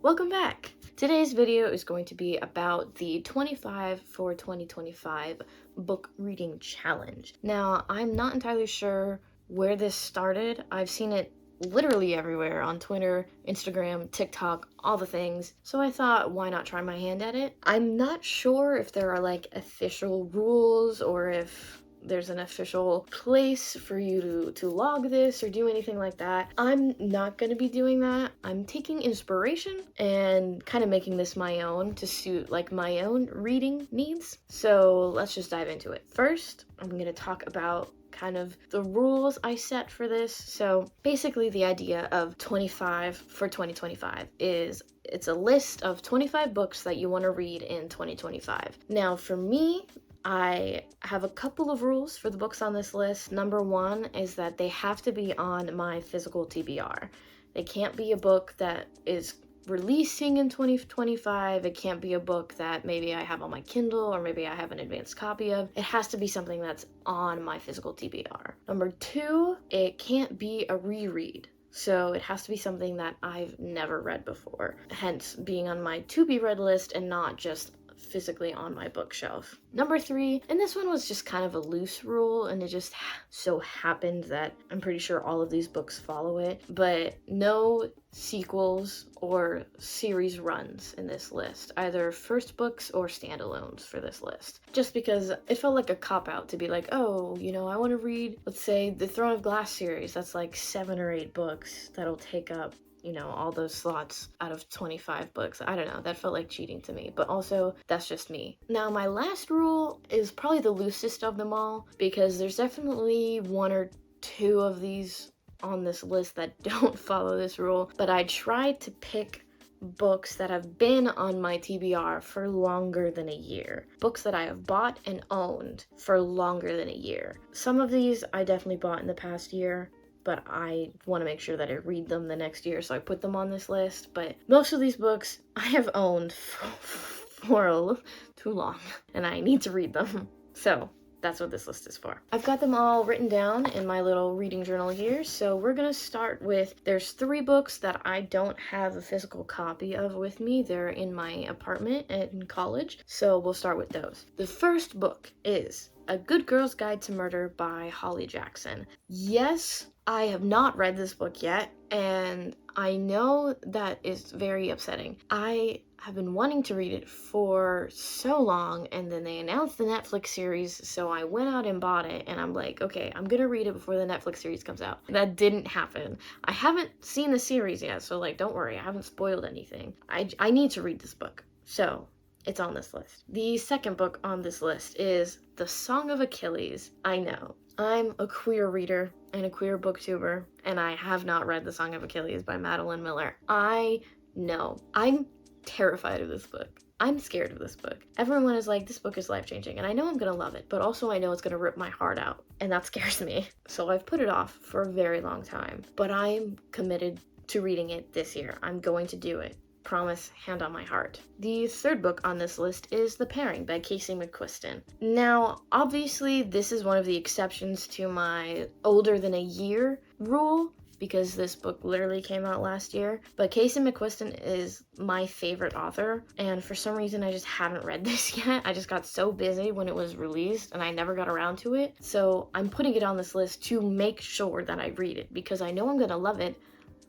Welcome back! Today's video is going to be about the 25 for 2025 book reading challenge. Now, I'm not entirely sure where this started. I've seen it literally everywhere on Twitter, Instagram, TikTok, all the things. So I thought, why not try my hand at it? I'm not sure if there are like official rules or if there's an official place for you to log this or do anything like that. I'm not gonna be doing that. I'm taking inspiration and kind of making this my own to suit like my own reading needs. So let's just dive into it. First, I'm gonna talk about kind of the rules I set for this. So basically the idea of 25 for 2025 is it's a list of 25 books that you want to read in 2025. Now for me, I have a couple of rules for the books on this list. Number one is that they have to be on my physical TBR. They can't be a book that is releasing in 2025. It can't be a book that maybe I have on my Kindle or maybe I have an advanced copy of. It has to be something that's on my physical TBR. Number two, it can't be a reread. So it has to be something that I've never read before, hence being on my to be read list and not just physically on my bookshelf. Number three, and this one was just kind of a loose rule, and it just so happened that I'm pretty sure all of these books follow it, but no sequels or series runs in this list, either first books or standalones for this list. Just because it felt like a cop-out to be like, oh, you know, I want to read, let's say, the Throne of Glass series. That's like 7 or 8 books that'll take up, you know, all those slots out of 25 books. I don't know, that felt like cheating to me, but also that's just me. Now, my last rule is probably the loosest of them all, because there's definitely 1 or 2 of these on this list that don't follow this rule, but I tried to pick books that have been on my TBR for longer than a year. Books that I have bought and owned for longer than a year. Some of these I definitely bought in the past year, but I want to make sure that I read them the next year, so I put them on this list. But most of these books I have owned for too long, and I need to read them. So that's what this list is for. I've got them all written down in my little reading journal here, so we're gonna start with, there's 3 books that I don't have a physical copy of with me. They're in my apartment in college, so we'll start with those. The first book is A Good Girl's Guide to Murder by Holly Jackson. Yes, I have not read this book yet, and I know that is very upsetting. I have been wanting to read it for so long, and then they announced the Netflix series, so I went out and bought it, and I'm like, okay, I'm gonna read it before the Netflix series comes out. That didn't happen. I haven't seen the series yet, so like, don't worry, I haven't spoiled anything. I need to read this book, so it's on this list. The second book on this list is The Song of Achilles. I know, I'm a queer reader and a queer booktuber, and I have not read The Song of Achilles by Madeline Miller. I know. I'm terrified of this book. I'm scared of this book. Everyone is like, this book is life-changing, and I know I'm gonna love it, but also I know it's gonna rip my heart out, and that scares me. So I've put it off for a very long time, but I'm committed to reading it this year. I'm going to do it. Promise, hand on my heart. The third book on this list is The Pairing by Casey McQuiston. Now, obviously, this is one of the exceptions to my older than a year rule, because this book literally came out last year, but Casey McQuiston is my favorite author, and for some reason I just haven't read this yet. I just got so busy when it was released, and I never got around to it, so I'm putting it on this list to make sure that I read it, because I know I'm gonna love it.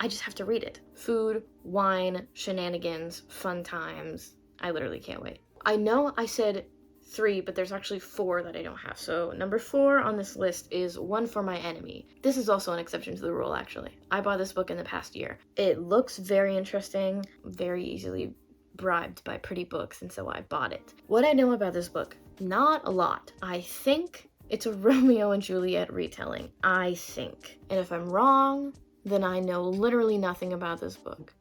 I just have to read it. Food, wine, shenanigans, fun times. I literally can't wait. I know I said 3, but there's actually 4 that I don't have. So number 4 on this list is One for My Enemy. This is also an exception to the rule, actually. I bought this book in the past year. It looks very interesting, very easily bribed by pretty books, and so I bought it. What I know about this book, not a lot. I think it's a Romeo and Juliet retelling. I think. And if I'm wrong, then I know literally nothing about this book.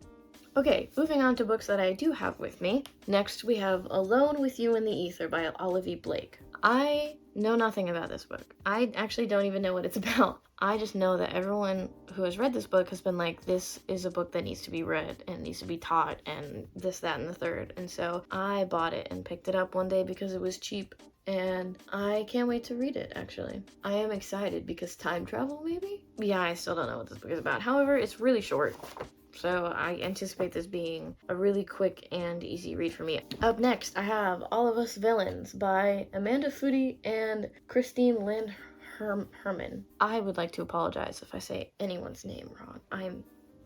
Okay, moving on to books that I do have with me. Next, we have Alone with You in the Ether by Olivie Blake. I know nothing about this book. I actually don't even know what it's about. I just know that everyone who has read this book has been like, this is a book that needs to be read and needs to be taught and this, that, and the third. And so I bought it and picked it up one day because it was cheap, and I can't wait to read it, actually. I am excited because time travel, maybe? Yeah, I still don't know what this book is about. However, it's really short. So I anticipate this being a really quick and easy read for me. Up next, I have All of Us Villains by Amanda Foody and Christine Lynn Herman. I would like to apologize if I say anyone's name wrong. I'm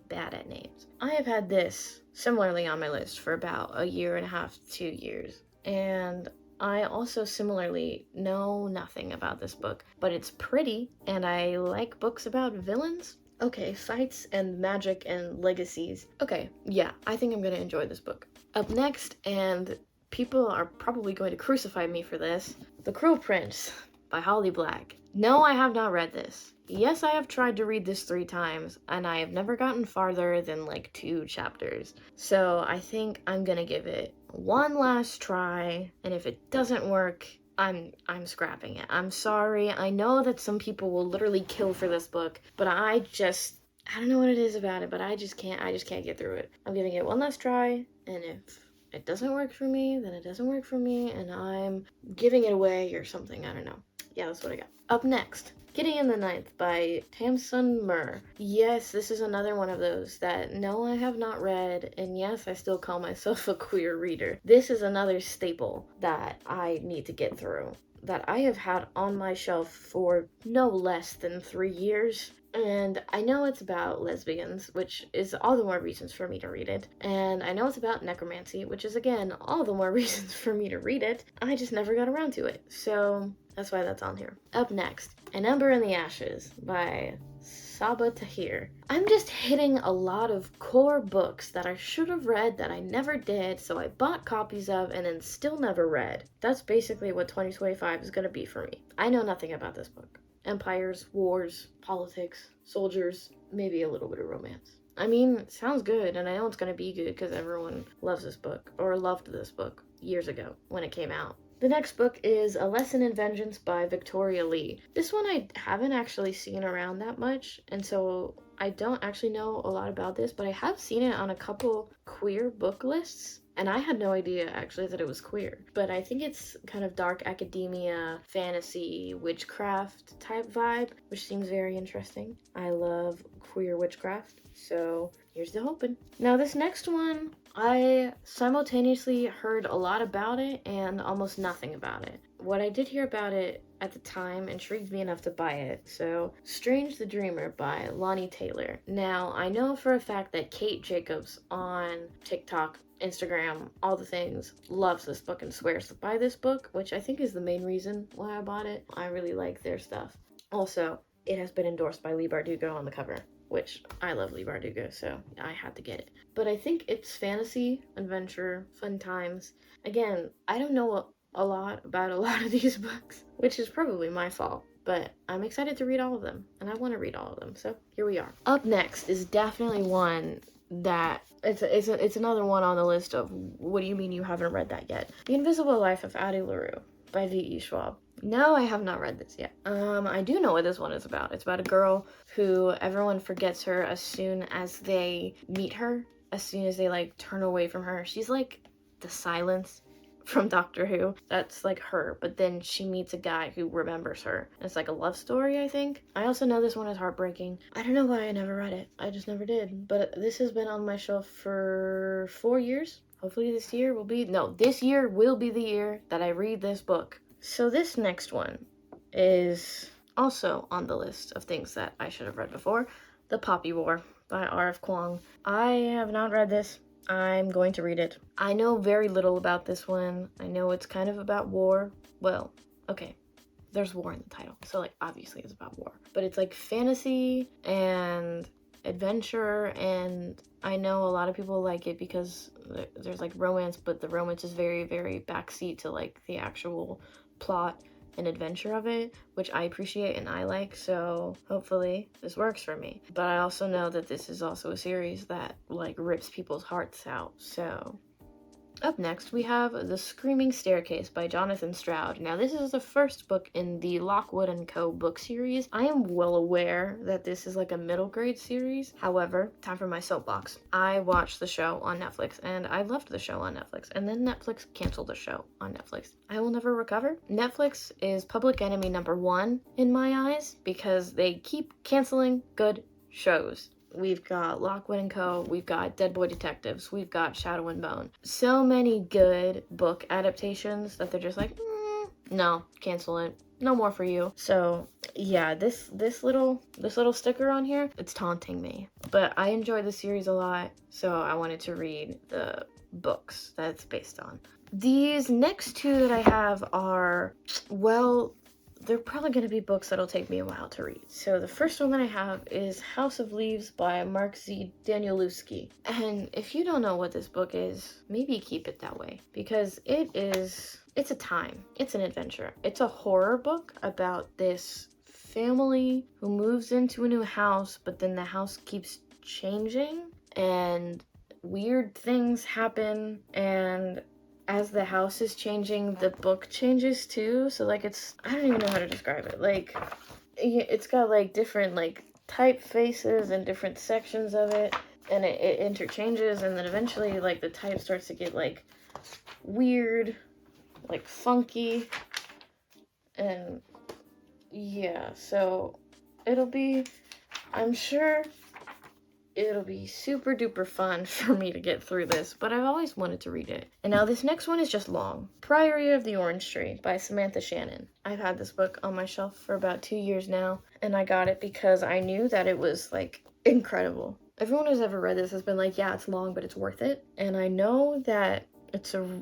bad at names. I have had this similarly on my list for about a year and a half, 2 years. And I also similarly know nothing about this book, but it's pretty, and I like books about villains. Okay, fights and magic and legacies. Okay, yeah, I think I'm gonna enjoy this book. Up next, and people are probably going to crucify me for this, The Cruel Prince by Holly Black. No, I have not read this. Yes, I have tried to read this 3 times, and I have never gotten farther than like 2 chapters. So I think I'm gonna give it one last try, and if it doesn't work, I'm scrapping it. I'm sorry. I know that some people will literally kill for this book, but I don't know what it is about it, but I just can't get through it. I'm giving it one last try, and if it doesn't work for me, then it doesn't work for me, and I'm giving it away or something. I don't know. Yeah, that's what I got. Up next, Gideon the Ninth by Tamsyn Muir. Yes, this is another one of those that no, I have not read, and yes, I still call myself a queer reader. This is another staple that I need to get through, that I have had on my shelf for no less than 3 years. And I know it's about lesbians, which is all the more reasons for me to read it. And I know it's about necromancy, which is again all the more reasons for me to read it. I just never got around to it. So that's why that's on here. Up next, An Ember in the Ashes by Saba Tahir. I'm just hitting a lot of core books that I should have read that I never did, so I bought copies of and then still never read. That's basically what 2025 is going to be for me. I know nothing about this book. Empires, wars, politics, soldiers, maybe a little bit of romance. I mean, it sounds good, and I know it's going to be good because everyone loves this book, or loved this book years ago when it came out. The next book is A Lesson in Vengeance by Victoria Lee. This one I haven't actually seen around that much, and so I don't actually know a lot about this, but I have seen it on a couple queer book lists. And I had no idea, actually, that it was queer. But I think it's kind of dark academia, fantasy, witchcraft type vibe, which seems very interesting. I love queer witchcraft, so here's the hoping. Now, this next one, I simultaneously heard a lot about it and almost nothing about it. What I did hear about it at the time intrigued me enough to buy it. So, Strange the Dreamer by Laini Taylor. Now, I know for a fact that Kate Jacobs on TikTok, Instagram, all the things, loves this book and swears by this book, which I think is the main reason why I bought it. I really like their stuff. Also, it has been endorsed by Leigh Bardugo on the cover, which I love Leigh Bardugo, so I had to get it. But I think it's fantasy, adventure, fun times. Again, I don't know a lot about a lot of these books, which is probably my fault. But I'm excited to read all of them, and I want to read all of them, so here we are. Up next is definitely one that it's another one on the list of what do you mean you haven't read that yet? The Invisible Life of Addie LaRue by V.E. Schwab. No, I have not read this yet. I do know what this one is about. It's about a girl who everyone forgets her as soon as they meet her, as soon as they like turn away from her. She's like the Silence from Doctor Who. That's like her, but then she meets a guy who remembers her. It's like a love story, I think. I also know this one is heartbreaking. I don't know why I never read it. I just never did. But this has been on my shelf for 4 years. Hopefully this year will be the year that I read this book. So this next one is also on the list of things that I should have read before. The Poppy War by R.F. Kuang. I have not read this. I'm going to read it. I know very little about this one. I know it's kind of about war. Well, okay, there's war in the title, so like obviously it's about war. But it's like fantasy and adventure, and I know a lot of people like it because there's like romance, but the romance is very, very backseat to like the actual plot and adventure of it, which I appreciate and I like, so hopefully this works for me. But I also know that this is also a series that like rips people's hearts out, so. Up next, we have The Screaming Staircase by Jonathan Stroud. Now, this is the first book in the Lockwood & Co. book series. I am well aware that this is like a middle grade series. However, time for my soapbox. I watched the show on Netflix, and I loved the show on Netflix, and then Netflix canceled the show on Netflix. I will never recover. Netflix is public enemy number 1 in my eyes because they keep canceling good shows. we've got Lockwood & Co., we've got Dead Boy Detectives, we've got Shadow and Bone. So many good book adaptations that they're just like, no, cancel it. No more for you. So yeah, this little sticker on here, it's taunting me. But I enjoy the series a lot, so I wanted to read the books that it's based on. These next two that I have are, well, they're probably going to be books that'll take me a while to read. So the first one that I have is House of Leaves by Mark Z. Danielewski. And if you don't know what this book is, maybe keep it that way, because it's a time. It's an adventure. It's a horror book about this family who moves into a new house, but then the house keeps changing and weird things happen, and as the house is changing, the book changes too. So like, I don't even know how to describe it. Like, it's got like different like typefaces and different sections of it, and it interchanges, and then eventually like the type starts to get like weird, like funky, and yeah, so I'm sure it'll be super duper fun for me to get through this, but I've always wanted to read it. And now this next one is just long. Priory of the Orange Tree by Samantha Shannon. I've had this book on my shelf for about 2 years now, and I got it because I knew that it was like incredible. Everyone who's ever read this has been like, yeah, it's long, but it's worth it. And I know that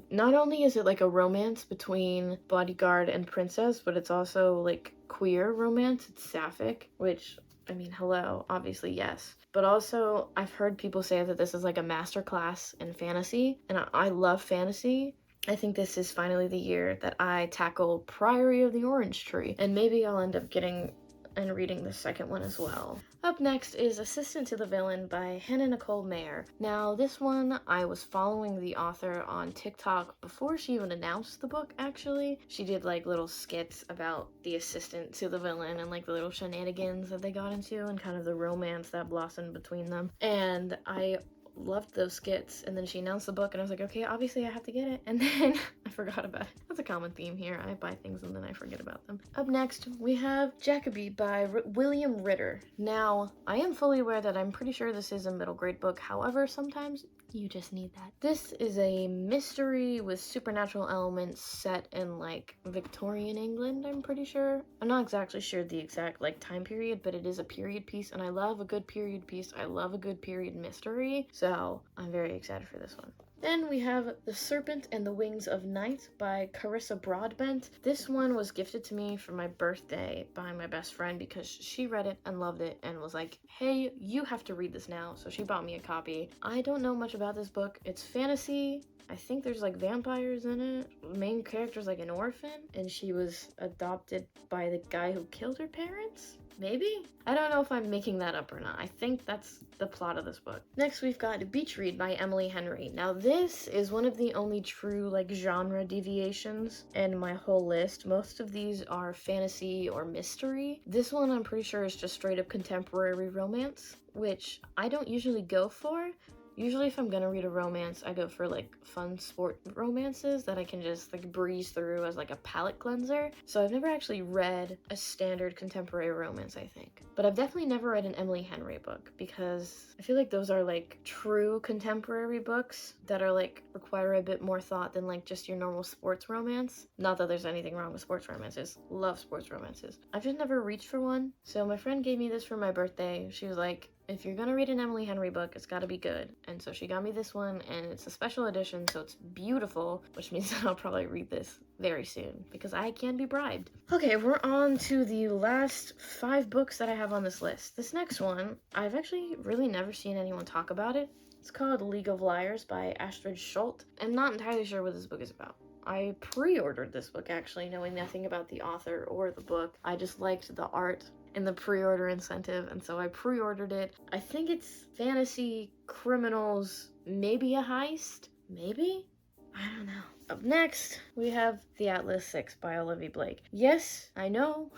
not only is it like a romance between bodyguard and princess, but it's also like queer romance. It's sapphic, which, I mean, hello, obviously, yes. But also, I've heard people say that this is like a masterclass in fantasy, and I love fantasy. I think this is finally the year that I tackle Priory of the Orange Tree, and maybe I'll end up getting and reading the second one as well. Up next is Assistant to the Villain by Nicole Maehrer. Now, this one, I was following the author on TikTok before she even announced the book, actually. She did like little skits about the assistant to the villain and like the little shenanigans that they got into and kind of the romance that blossomed between them. And I loved those skits, and then she announced the book and I was like, okay, obviously I have to get it, and then I forgot about it. That's a common theme here. I buy things and then I forget about them. Up next we have Jackaby by William Ritter. Now, I am fully aware that I'm pretty sure this is a middle grade book, however, sometimes you just need that. This is a mystery with supernatural elements set in like Victorian England, I'm pretty sure. I'm not exactly sure the exact like time period, but it is a period piece, and I love a good period piece. I love a good period mystery, so I'm very excited for this one. Then we have The Serpent and the Wings of Night by Clarissa Broadbent. This one was gifted to me for my birthday by my best friend because she read it and loved it and was like, hey, you have to read this now. So she bought me a copy. I don't know much about this book. It's fantasy. I think there's like vampires in it. The main character's like an orphan, and she was adopted by the guy who killed her parents? Maybe? I don't know if I'm making that up or not. I think that's the plot of this book. Next, we've got Beach Read by Emily Henry. Now, this is one of the only true, like, genre deviations in my whole list. Most of these are fantasy or mystery. This one, I'm pretty sure, is just straight up contemporary romance, which I don't usually go for. Usually if I'm gonna read a romance, I go for like fun sport romances that I can just like breeze through as like a palate cleanser. So I've never actually read a standard contemporary romance, I think. But I've definitely never read an Emily Henry book because I feel like those are like true contemporary books that are like require a bit more thought than like just your normal sports romance. Not that there's anything wrong with sports romances. Love sports romances. I've just never reached for one. So my friend gave me this for my birthday. She was like, if you're gonna read an Emily Henry book, it's gotta be good. And so she got me this one, and it's a special edition, so it's beautiful, which means that I'll probably read this very soon, because I can be bribed. Okay, we're on to the last 5 books that I have on this list. This next one, I've actually really never seen anyone talk about it. It's called League of Liars by Astrid Schuldt. I'm not entirely sure what this book is about. I pre-ordered this book, actually, knowing nothing about the author or the book. I just liked the art and the pre-order incentive, and so I pre-ordered it. I think it's fantasy, criminals, maybe a heist? Maybe? I don't know. Up next, we have The Atlas 6 by Olivie Blake. Yes, I know,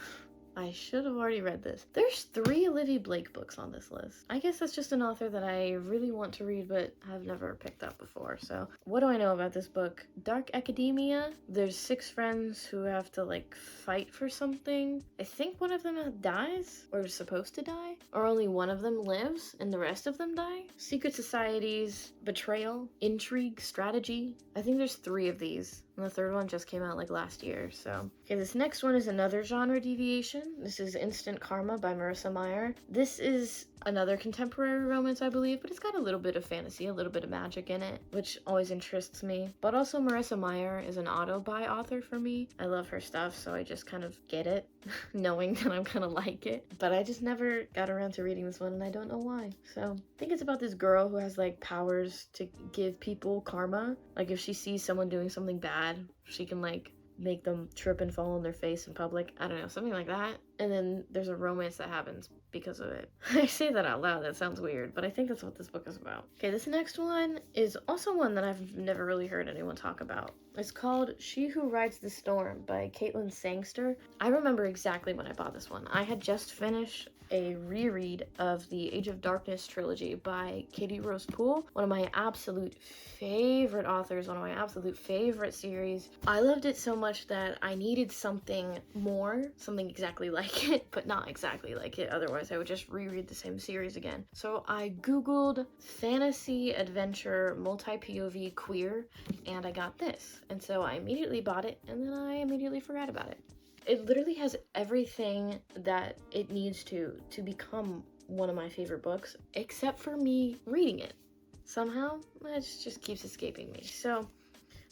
I should have already read this. There's 3 Olivie Blake books on this list. I guess that's just an author that I really want to read but have never picked up before. So what do I know about this book? Dark academia. There's 6 friends who have to like fight for something. I think one of them dies or is supposed to die, or only one of them lives and the rest of them die. Secret societies, betrayal, intrigue, strategy. I think there's 3 of these. And the 3rd one just came out like last year, so. Okay, this next one is another genre deviation. This is Instant Karma by Marissa Maehrer. This is another contemporary romance, I believe, but it's got a little bit of fantasy, a little bit of magic in it, which always interests me. But also Marissa Maehrer is an auto-buy author for me. I love her stuff, so I just kind of get it, knowing that I'm gonna like it. But I just never got around to reading this one, and I don't know why. So I think it's about this girl who has like powers to give people karma. Like if she sees someone doing something bad, she can like make them trip and fall on their face in public. I don't know, something like that. And then there's a romance that happens because of it. I say that out loud, that sounds weird, but I think that's what this book is about. Okay, this next one is also one that I've never really heard anyone talk about. It's called She Who Rides the Storm by Caitlin Sangster. I remember exactly when I bought this one. I had just finished a reread of the Age of Darkness trilogy by Katie Rose Poole, one of my absolute favorite authors, one of my absolute favorite series. I loved it so much that I needed something more, something exactly like it, but not exactly like it, otherwise I would just reread the same series again. So I googled fantasy adventure multi-POV queer, and I got this, and so I immediately bought it, and then I immediately forgot about it. It literally has everything that it needs to become one of my favorite books, except for me reading it. Somehow, it just keeps escaping me. So,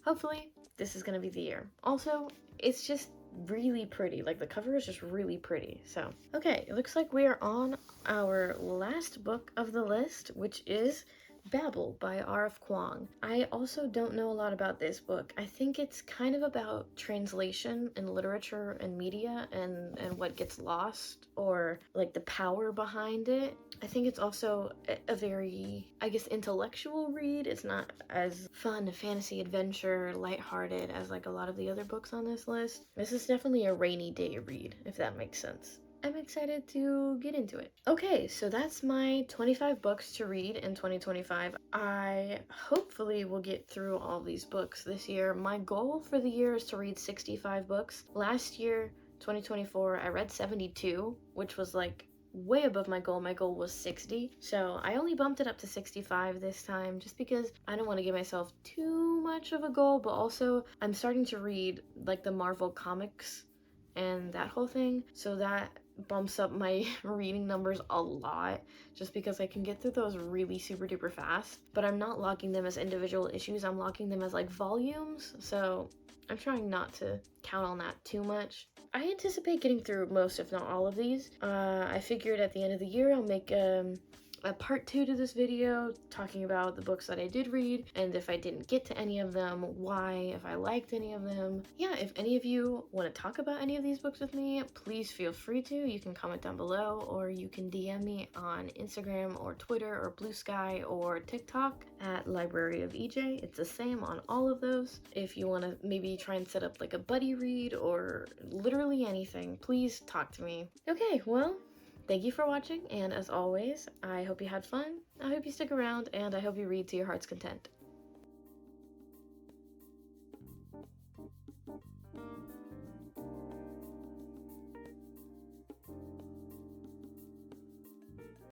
hopefully, this is gonna be the year. Also, it's just really pretty. Like, the cover is just really pretty. So, okay, it looks like we are on our last book of the list, which is Babel by R.F. Kuang. I also don't know a lot about this book. I think it's kind of about translation and literature and media and what gets lost, or like the power behind it. I think it's also a very, I guess, intellectual read. It's not as fun, fantasy adventure, lighthearted as like a lot of the other books on this list. This is definitely a rainy day read, if that makes sense. I'm excited to get into it. Okay, so that's my 25 books to read in 2025. I hopefully will get through all these books this year. My goal for the year is to read 65 books. Last year, 2024, I read 72, which was like way above my goal. My goal was 60, so I only bumped it up to 65 this time just because I don't want to give myself too much of a goal, but also I'm starting to read like the Marvel comics and that whole thing, so that bumps up my reading numbers a lot just because I can get through those really super duper fast. But I'm not locking them as individual issues, I'm locking them as like volumes, so I'm trying not to count on that too much. I anticipate getting through most, if not all of these. I figured at the end of the year I'll make a part 2 to this video talking about the books that I did read, and if I didn't get to any of them, why, if I liked any of them. Yeah, if any of you want to talk about any of these books with me, please feel free to. You can comment down below, or you can DM me on Instagram or Twitter or Blue Sky or TikTok at Library of EJ. It's the same on all of those. If you want to maybe try and set up like a buddy read or literally anything, please talk to me. Okay, well, thank you for watching, and as always, I hope you had fun, I hope you stick around, and I hope you read to your heart's content.